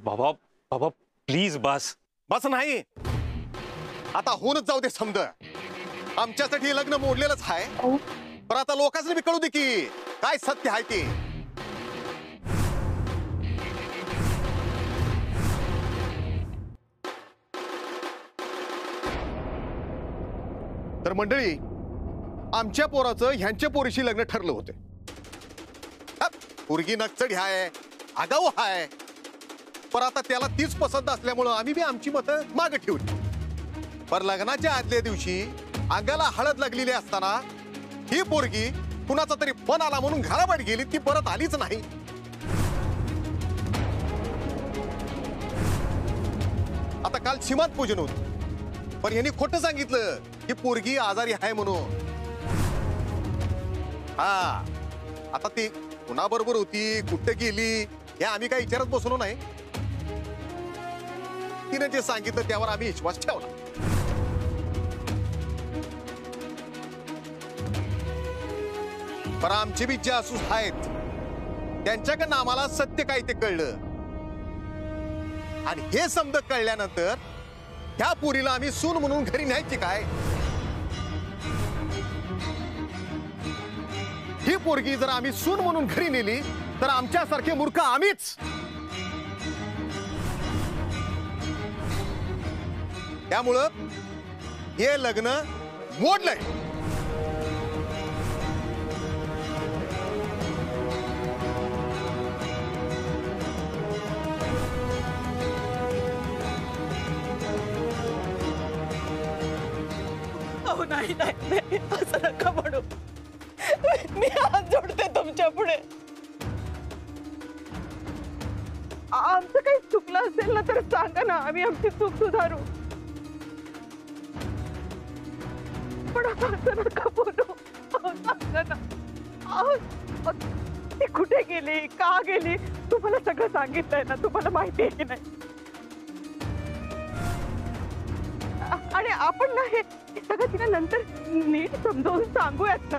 बाबा बाबा प्लीज बस. बस नाही, आता होऊनच जाऊ दे समज. आमच्यासाठी हे लग्न मोडलेलंच आहे, पण आता लोकांनी बी कळू दे की काय सत्य आहे ते. तर मंडळी, आमच्या पोराचं ह्यांच्या पोरीशी लग्न ठरलं होतं. पोरगी नकचडी हाय, आगाऊ हाय, पण आता त्याला तीच पसंत असल्यामुळं आम्ही बी आमची मतं मागे ठेवली. पण लग्नाच्या आदल्या दिवशी अंगाला हळद लागलेली असताना ही पोरगी कुणाचा तरी फोन आला म्हणून घराबाहेर गेली, ती परत आलीच नाही. आता काल सीमांत पूजन होत, पण यांनी खोटं सांगितलं की पोरगी आजारी आहे म्हणून. हा, आता ती कुणाबरोबर होती, कुठे गेली, हे आम्ही काही विचारत बसलो नाही. तिने जे सांगितलं त्यावर आम्ही विश्वास ठेवला. पण आमचे बी जासूस आहेत, त्यांच्याकडनं आम्हाला सत्य काय ते कळलं. आणि हे समज कळल्यानंतर ह्या पोरीला आम्ही सून म्हणून घरी न्यायची काय? ही पोरगी जर आम्ही सून म्हणून घरी नेली तर आमच्यासारखे मूर्ख आम्हीच. त्यामुळं हे लग्न मोडलंय. अहो नाही नाही नाही, असं नका म्हणू. मी हात जोडते तुमच्या पुढे. आमचं काही चुकलं असेल ना तर सांगा ना, आम्ही आमची चूक सुधारू. पण असं नका बोलू. सांगा ना. ती कुठे गेली, का गेली, तुम्हाला सगळं सांगितलंय ना, तुम्हाला माहिती आहे की नाही? आणि आपण ना हे सगळं तिला नंतर नीट समजावून सांगूयात ना.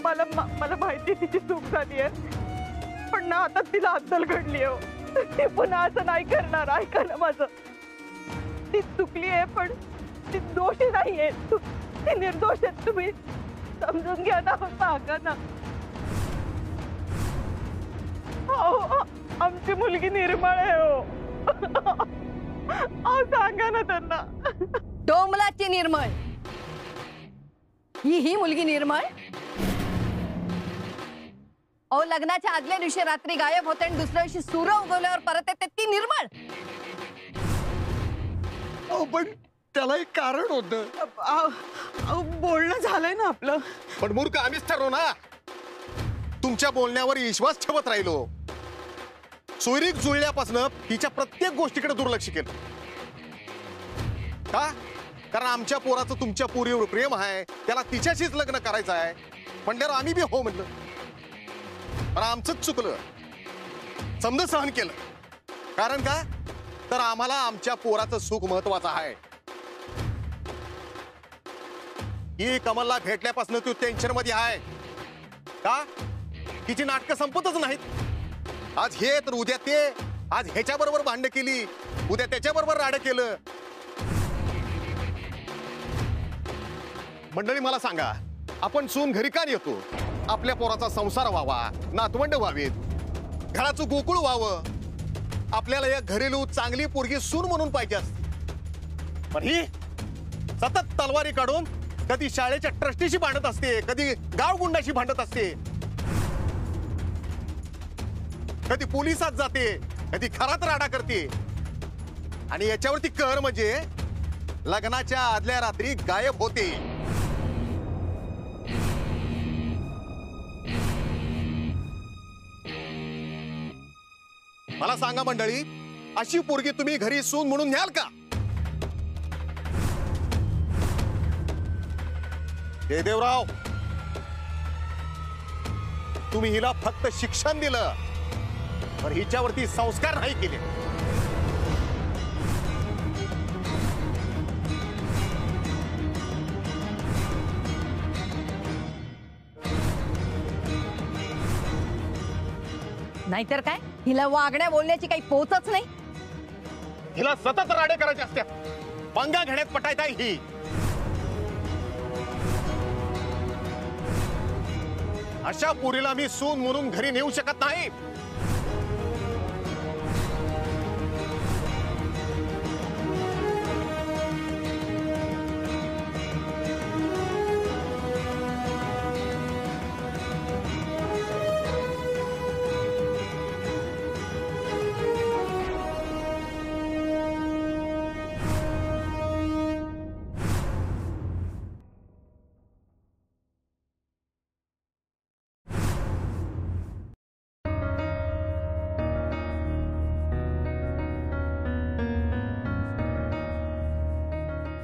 मला माहिती तिची चूक झाली आहे, पण ना आता तिला अद्दल घडली हो. ती पुन्हा असं नाही करणार. ऐका ना माझं, ती चुकली आहे पण ती दोषी नाहीये. ती निर्दोष आहे. तुम्ही समजून घ्या ना, सांगा ना. हो, आमची मुलगी निर्मळ आहे हो. सांगा ना त्यांना. डोंबलाची निर्मळ ही मुलगी निर्मळ. अहो, लग्नाच्या आदल्या दिवशी रात्री गायब होते आणि दुसऱ्या दिवशी सूर्य उगवल्यावर परत येते, ती निर्मळ. पण त्याला एक कारण होतं. बोलणं झालंय ना आपलं. पण मूर्ख आम्हीच ठरलो ना. तुमच्या बोलण्यावर विश्वास ठेवत राहिलो. सोयरीक जुळल्यापासून तिच्या प्रत्येक गोष्टीकडे दुर्लक्ष केलं. का? कारण आमच्या पोराचं तुमच्या पोरीवर प्रेम आहे, त्याला तिच्याशीच लग्न करायचं आहे म्हणल्यावर आम्ही बी हो म्हणलं. पण आमचंच चुकलं. समज सहन केलं. कारण का? तर आम्हाला आमच्या पोराचं सुख महत्वाचं आहे. ही कमलला भेटल्यापासून तू टेन्शन मध्ये आहे का? तिची नाटकं संपतच नाहीत. आज हे तर उद्या ते, आज ह्याच्या बरोबर भांडण केली, उद्या त्याच्या बरोबर राडं केलं. मंडळी मला सांगा, आपण सून घरी का येतो? आपल्या पोराचा संसार व्हावा, नातवंड व्हावीत, घराचं गोकुळ व्हावं. आपल्याला या घरेलू चांगली पोरगी सून म्हणून पाहिजे असते. पण ही सतत तलवारी काढून कधी शाळेच्या ट्रस्टीशी भांडत असते, कधी गाव गुंडाशी भांडत असते, कधी पोलिसात जाते, कधी घरात राडा करते. आणि याच्यावरती कहर म्हणजे लग्नाच्या आदल्या रात्री गायब होते. मला सांगा मंडळी, अशी पोरगी तुम्ही घरी सून म्हणून न्याल का? देवराव, तुम्ही हिला फक्त शिक्षण दिलं, पण हिच्यावरती संस्कार नाही केले. नाहीतर काय, हिला वागण्या बोलण्याची काही पोचच नाही. हिला सतत राडे करायचे असतात. पंगा घेण्यात पटायत आहे ही. अशा पुरीला मी सून म्हणून घरी नेऊ शकत नाही.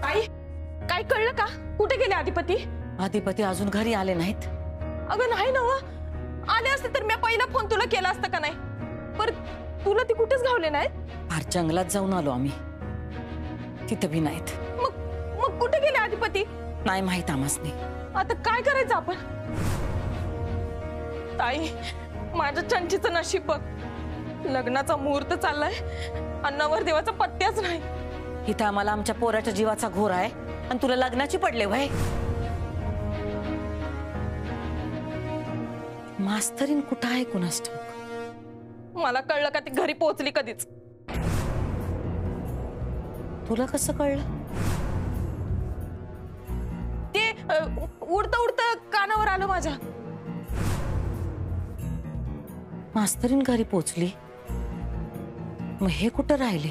आई, काय कळलं का? कुठे गेले आधिपती? आधिपती अजून घरी आले नाहीत. अगं नाही ना, आले असते तर मी पहिला फोन तुला केला असता का नाही? पर तुला ती कुठेच घावले नाहीत. फार जंगलात जाऊन आलो आम्ही. तिथं भी नाहीत. मग मग कुठे गेले आधिपती? नाही माहित आम्हासनी. आता काय करायचं आपण? ताई, माझ्या चंचीचं नशीब बघ. लग्नाचा मुहूर्त चाललाय आणि नवरदेवाचा पत्त्याच नाही. इथं आम्हाला आमच्या पोराच्या जीवाचा घोर आहे आणि तुला लग्नाची पडले व्हय. मास्तरीन कुठं आहे कुणास ठाऊक. मला कळलं का ती घरी पोहोचली कधीच. तुला कसं कळलं? ते उडतं उडतं कानावर आलं माझ्या. मास्तरीन घरी पोचली, मग हे कुठं राहिले?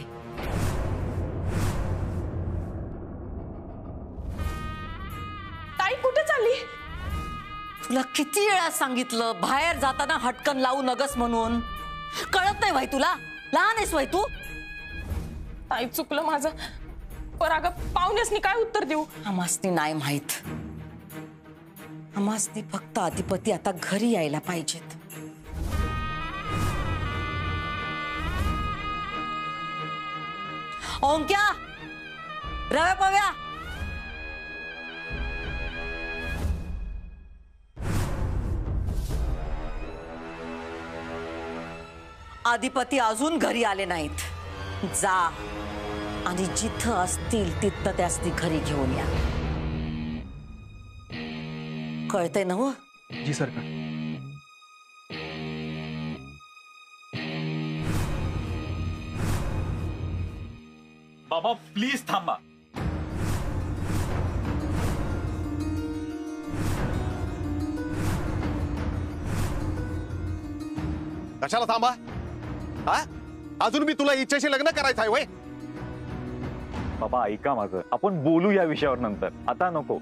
ताई कुठे चालली? तुला किती वेळा सांगितलं बाहेर जाताना हटकन लावू नगस म्हणून. कळत नाही भाई तुला? लहान आहेस भाई तू. ताई चुकलं माझं. पर अगं पाहुण्यासनी काय उत्तर देऊ? आम्हासनी नाही माहित. आम्हासनी फक्त आधिपती आता घरी यायला पाहिजेत. ओंक्या, रव्या पव्या, आधिपती अजून घरी आले नाहीत. जा आणि जिथं असतील तिथं त्यासनी घरी घेऊन या. कळतंय ना हो? जी सरकार. बाबा प्लीज थांबा. कशाला थांबा? हा, अजून मी तुला इच्छेशी लग्न करायचं आहे वय? बाबा ऐका माझं, आपण बोलू या विषयावर नंतर, आता नको.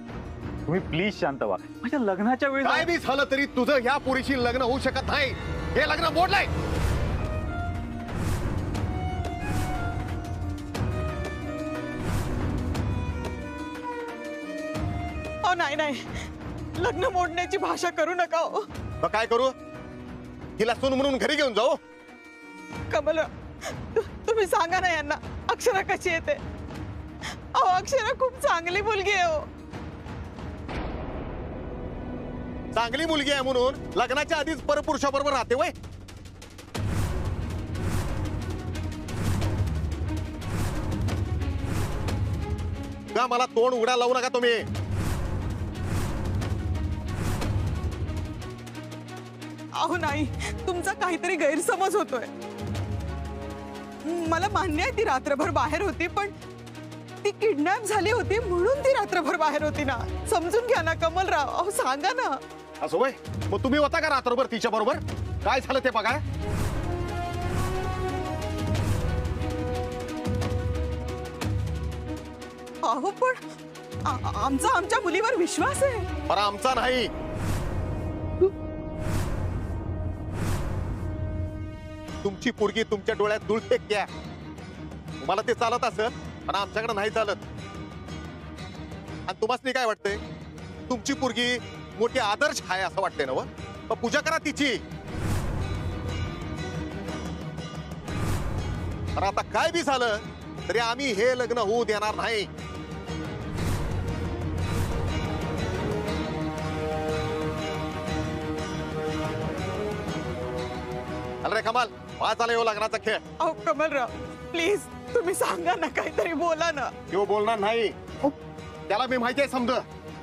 तुम्ही प्लीज शांत व्हा. माझ्या लग्नाच्या वेळी काय बी झालं तरी तुझं ह्या पोरीशी लग्न होऊ शकत नाही. हे लग्न मोडलंय. नाही नाही, लग्न मोडण्याची भाषा करू नका हो. मग काय करू? हिला सून म्हणून घरी घेऊन जाऊ? कमल, तुम्ही सांगा ना यांना अक्षरा कशी येते. अहो अक्षरा खूप चांगली मुलगी आहे हो. चांगली मुलगी आहे म्हणून लग्नाच्या आधीच परपुरुषाबरोबर राहते वय? का मला तोंड उघडा लावू नका तुम्ही. अहो नाही, तुमचा काहीतरी गैरसमज होतोय. मला मान्य आहे ती रात्रभर बाहेर होती, पण ती किडनॅप झाली होती म्हणून ती रात्रभर बाहेर होती ना. समजून घ्या ना कमलराव. अहो सांगा ना. असं वय? मग तुम्ही होता का रात्रभर तिच्या बरोबर? काय झालं ते बघा. अहो पण आमच्या मुलीवर विश्वास आहे. पण आमचा नाही. तुमची पोरगी तुमच्या डोळ्यात धूळ फेकत्या. तुम्हाला ते चालत असेल, पण आमच्याकडे नाही चालत. आणि तुम्हाला काय वाटतंय? तुमची पोरगी मोठी आदर्श आहे असं वाटतंय ना? मग पूजा करा तिची. तर आता काय बी झालं तरी आम्ही हे लग्न होऊ देणार नाही. अरे कमाल, वाज आला येऊ लग्नाचा खेळ. अहो कमलराव प्लीज तुम्ही सांगा ना, काहीतरी बोला ना. तो बोलणार नाही. त्याला मी माहिती आहे समज.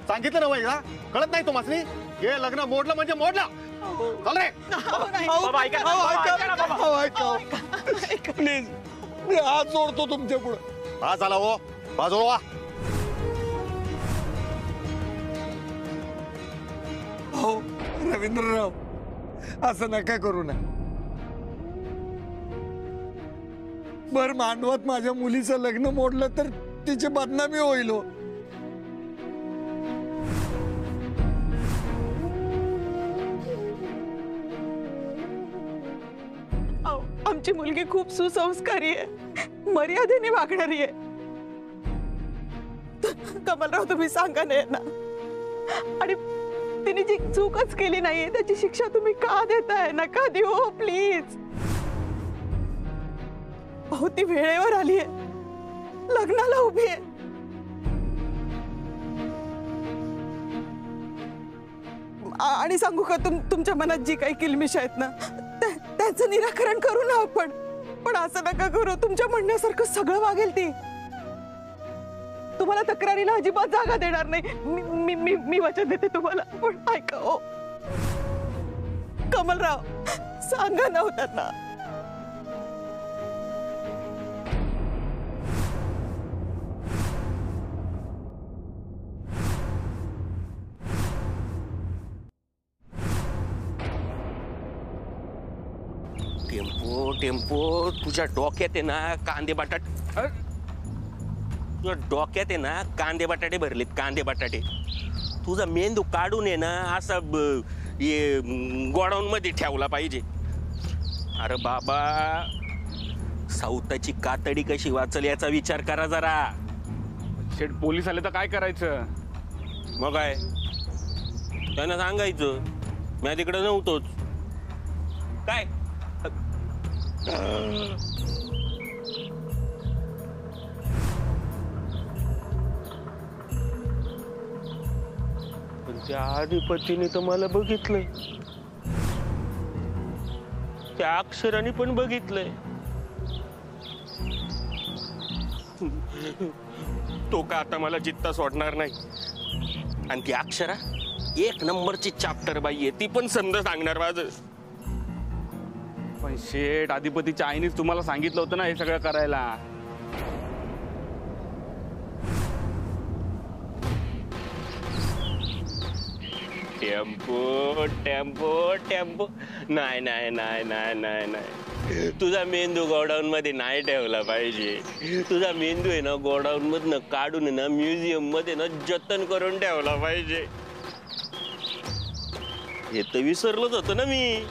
सांगितलं ना वैरा, कळत नाही तुम्हाला. हे लग्न मोडलं म्हणजे मोडलं. चल रे. बाबा ऐका ना, बाबा, ऐका ना, बाबा. प्लीज मी हात जोडतो तुमच्या पुढे. वाज आला हो, बाजूला. हो रवींद्रराव, असं नका करू ना. बर मांडवात माझ्या मुलीचं लग्न मोडलं तर तिची बदनामी होईल हो. अहो, आमची मुलगी खूप सुसंस्कारी आहे, मर्यादेने वागणारी आहे. कमलराव तुम्ही सांगा ना यांना. आणि तिने जी चूकच केली नाहीये त्याची शिक्षा तुम्ही का देताय? नका देऊ प्लीज. अहो ती वेळेवर आली आहे, लग्नाला उभी आहे. आणि सांगू का तुमच्या मनात जी काही किलमिश आहेत ना त्याचं निराकरण करू ना आपण. पण असं नका करू, तुमच्या म्हणण्यासारखं सगळं वागेल ती. तुम्हाला तक्रारीला अजिबात जागा देणार नाही. मी वचन देते तुम्हाला. पण ऐका हो कमलराव, सांगा ना त्यांना. टेम्पो टेम्पो तुझ्या डोक्यात आहे ना कांदे बटाटे. तुझ्या डोक्यात आहे ना कांदे बटाटे भरलेत, कांदे बटाटे. तुझा मेंदू काढून आहे ना असा गोडाऊन मध्ये ठेवला पाहिजे. अरे बाबा, साऊताची कातडी कशी वाचल याचा विचार करा जरा. शेठ पोलीस आले तर काय करायचं? मग काय त्यांना सांगायचं मी तिकडे नव्हतोच. काय पण त्या अधिपतीने तर मला बघितलंय, त्या अक्षराने पण बघितलंय. तो का आता मला जित्ता सोडणार नाही. आणि ती अक्षरा 1 नंबरची चॅप्टर बाई आहे, ती पण समजा सांगणार माझं. पण शेठ, अधिपतीच्या आईनेच तुम्हाला सांगितलं होतं ना हे सगळं करायला. Tempo tempo tempo. नाही नाही नाही नाही नाही नाही, तुझा मेंदू गोडाऊन मध्ये नाही ठेवला पाहिजे. तुझा मेंदू आहे ना गोडाऊन मधनं काढून ना म्युझियम मध्ये ना जतन करून ठेवला पाहिजे. हे तर विसरलोच होतो ना मी.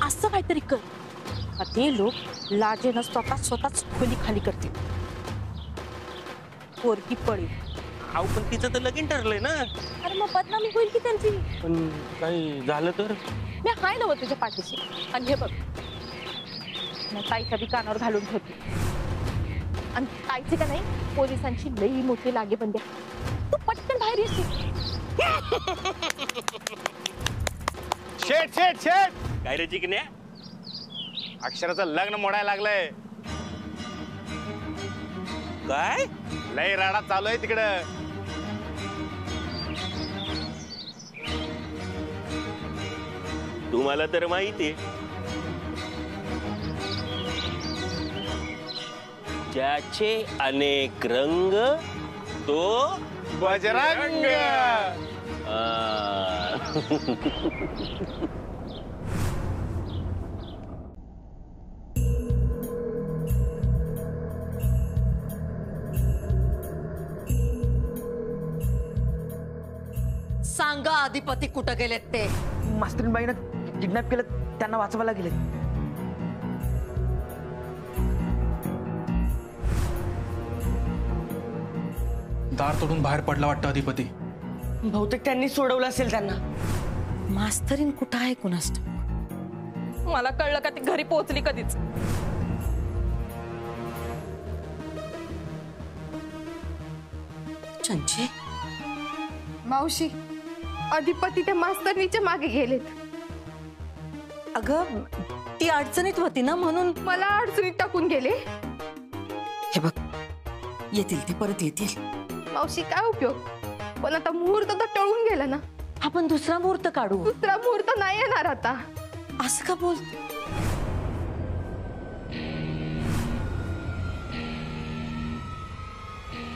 असं काहीतरी कर, ते लोक लाजेनं स्वतःच खोली खाली करतील. पोरगी पडेल. अहो पण तिचं तर लगीन ठरलंय ना. अरे मग बदनामी होईल की त्यांची. पण काही झालं तर? मी हाय नव तुझ्या पाठीशी. आणि हे बघ, मी ताईच्या बी कानावर घालून ठेवते. आणि ताईचे का नाही पोलिसांची लई मोठी लागेबंदी. तू पटकन बाहेर येशील. शेठ शेठ शेठ, काय रे चिकन्या? अक्षराचं लग्न मोडायला लागलंय. काय लय राडा चालू आहे तिकडं. तुम्हाला तर माहितीये, ज्याचे अनेक रंग तो बजरंग. सांगा अधिपती कुठं गेलेत ते. मास्तरीनबाईनं किडनॅप केलं, त्यांना वाचवायला गेले. दार तोडून बाहेर पडला वाटतं अधिपती. बहुतेक त्यांनी सोडवलं असेल त्यांना. मास्तरीन कुठं आहे कुणास ठाऊक. मला कळलं का ती घरी पोहोचली कधीच. चंचे, मावशी, अधिपती त्या मास्तरनीच्या मागे गेलेत. अगं ती अडचणीत होती ना म्हणून. मला अडचणीत टाकून गेले. हे बघ येतील ते परत येतील. मावशी काय उपयोग, पण आता मुहूर्त तर टळून गेला ना. आपण दुसरा मुहूर्त काढू. दुसरा मुहूर्त नाही येणार आता. असं का बोलते?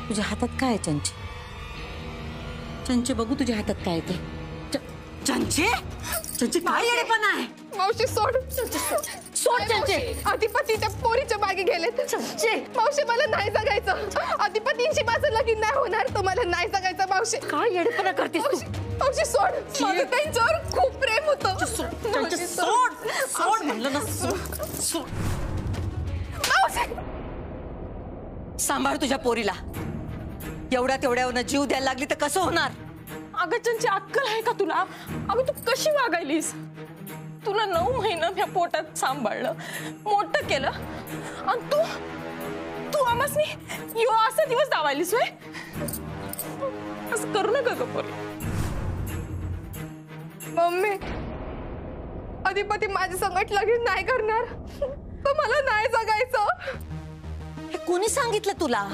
तुझ्या हातात काय आहे चंचे? चंचे बघू तुझ्या हातात काय आहे ते. चंचे चंचे काय येडेपणा आहे? मावशी सोड. सोड चंचे. अधिपती त्या पोरीच्या मागे गेलेत. चंचे मावशी मला नाही जगायचं. अधिपतींची माझं लगीन नाही होणार. तुम्हाला नाही जगायचं मावशी. काय येडेपणा करतेस तू? मावशी सोड. माझं त्यांच्यावर खूप प्रेम होतं. चंचे सोड. सोड म्हणलं ना. सोड सोड. मावशी सांभाळ तुझ्या पोरीला. एवढ्या तेवढ्यावर जीव द्यायला लागली तर कसं होणार? अगं चंची अक्कल आहे का तुला? अगं तू कशी वागायलीस? तुला 9 महिना मी पोटात सांभाळलं, मोठं केलं, आणि तू आम्हासनी यो असा दिवस दावायलीस होय? असं करू नका ग पोरी. मम्मी अधिपती माझ्या संगत लगीन नाही करणार, तर मला नाही जगायचं. हे कोणी सांगितलं तुला?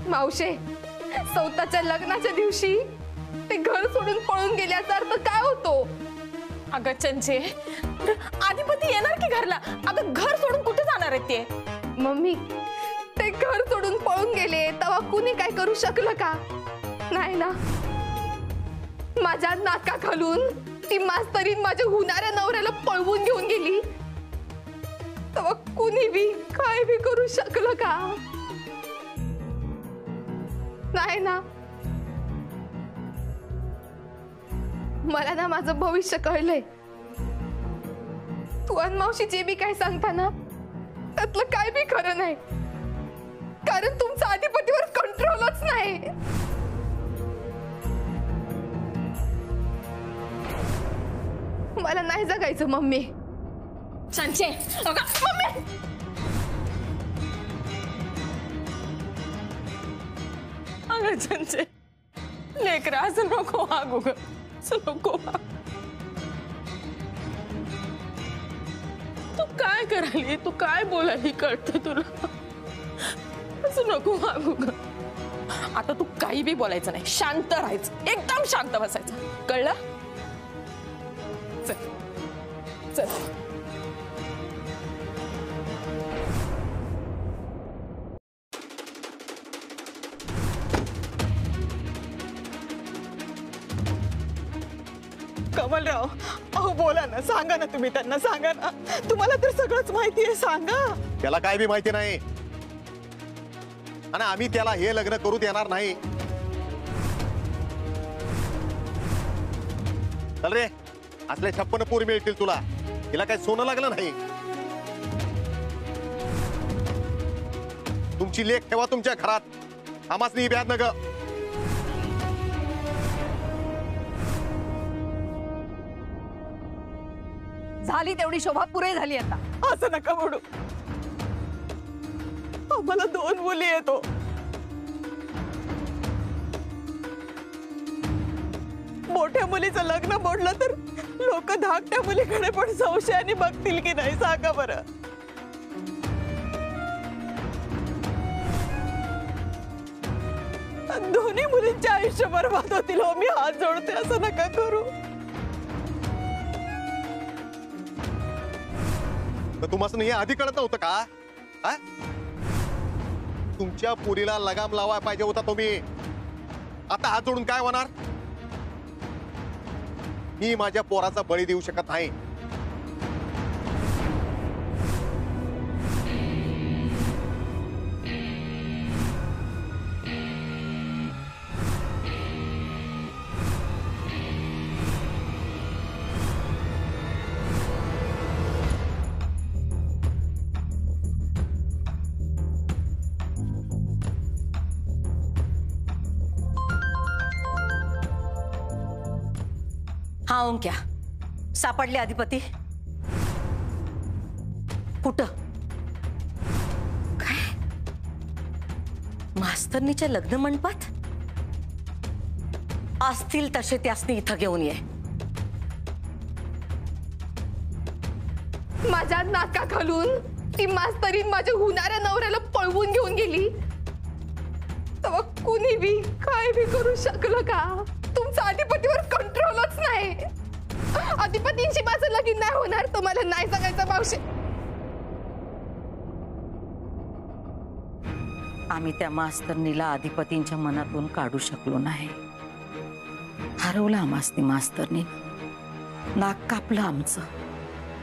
मावशे, स्वतःच्या लग्नाच्या दिवशी ते घर सोडून पळून गेल्याचा अर्थ काय होतो? अगं चंचे, अधिपती येणार की घरला? अगं घर सोडून कुठे जाणार आहेत ते? मम्मी, ते घर सोडून पळून गेले तेव्हा कुणी काय करू शकलं का? नाही ना. माझ्या नाका घालून ती मास्तरीन माझ्या होणाऱ्या नवऱ्याला पळवून घेऊन गेली तेव्हा कुणी बी काय बी करू शकलं का? नाही ना. मला ना माझं भविष्य कळलंय. तू आणि मावशी जे बी काय सांगता ना त्यातलं काय बी खरं नाही, कारण तुमचा अधिपतीवर कंट्रोलच नाही. मला नाही जगायचं मम्मी. सांचे मम्मी. अगं संचे, लेकरा असं नको वागू ग. असं नको वागू. तू काय करायली, तू काय बोलायली कळतं तुला? असं नको वागू ग. आता तू काही बी बोलायचं नाही, शांत राहायचं, एकदम शांत बसायचं, कळलं? चल चल. कमलराव, अहो बोला ना, सांगा ना, तुम्ही त्यांना सांगा ना. तुम्हाला तर सगळंच माहिती आहे, सांगा. त्याला काय बी माहिती नाही, आणि आम्ही त्याला हे लग्न करू देणार नाही. चल रे, असले 56 पोरी मिळतील तुला. तिला काय सोनं लागलं नाही. तुमची लेख ठेवा तुमच्या घरात. आम्हासनी ब्याद नग. झाली तेवढी शोभा पुरे झाली आता. असं नका म्हणू. आम्हाला 2 मुली येतो. मोठ्या मुलीचं लग्न मोडलं तर लोक धाकट्या मुलीकडे पण संशयाने बघतील की नाही, सांगा बरं. दोन्ही मुलींचे आयुष्य बरबाद होतील. हो, मी हात जोडते, असं नका करू. तुम्हाला हे आधी कळत नव्हतं का? हा? तुमच्या पुरीला लगाम लावाय पाहिजे होता तुम्ही. आता हात जोडून काय होणार? मी माझ्या पोराचा बळी देऊ शकत नाही. हा ओंक्या, सापडले अधिपती? कुठं? काय मास्तरनीच्या लग्न मंडपात? असतील तसे त्यासनी इथं घेऊन ये. माझ्या नाका घालून ती मास्तरीन माझ्या होणाऱ्या नवऱ्याला पळवून घेऊन गेली, तेव्हा कुणी बी काय बी करू शकलं का? तुमचा अधिपतीवर कंट्रोलच नाही. अधिपतींशी माझं लगीन नाही होणार, तुम्हाला नाही सांगायचं मावशी. आम्ही त्या मास्तरनीला अधिपतींच्या मनातून काढू शकलो नाही. हरवलं आम्हासनी मास्तरनी, नाक कापलं आमचं.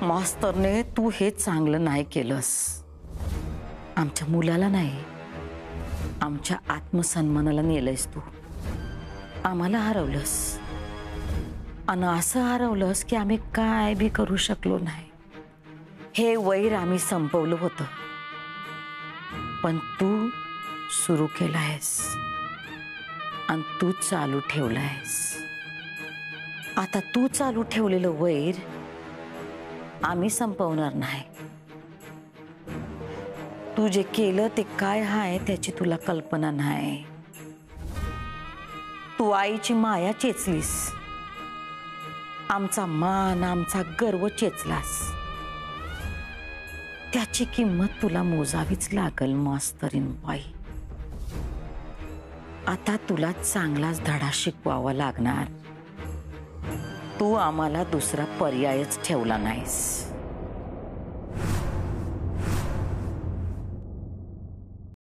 मास्तरने तू हे चांगलं नाही केलंस. आमच्या मुलाला नाही, आमच्या आत्मसन्मानाला नेलंयस तू. आम्हाला हरवलंस आणि असं हरवलंस की आम्ही काय बी करू शकलो नाही. हे वैर आम्ही संपवलं होतं, पण तू सुरू केलं आहेस आणि तू चालू ठेवलं आहेस. आता तू चालू ठेवलेलं वैर आम्ही संपवणार नाही. तू जे केलं ते काय आहे त्याची तुला कल्पना नाही. तू आईची माया चेचलीस, आमचा मान आमचा गर्व चेचलास. त्याची किंमत तुला मोजावीच लागल मास्तरीन बाई. आता तुला चांगलाच धडा शिकवावा लागणार. तू आम्हाला दुसरा पर्यायच ठेवला नाहीस.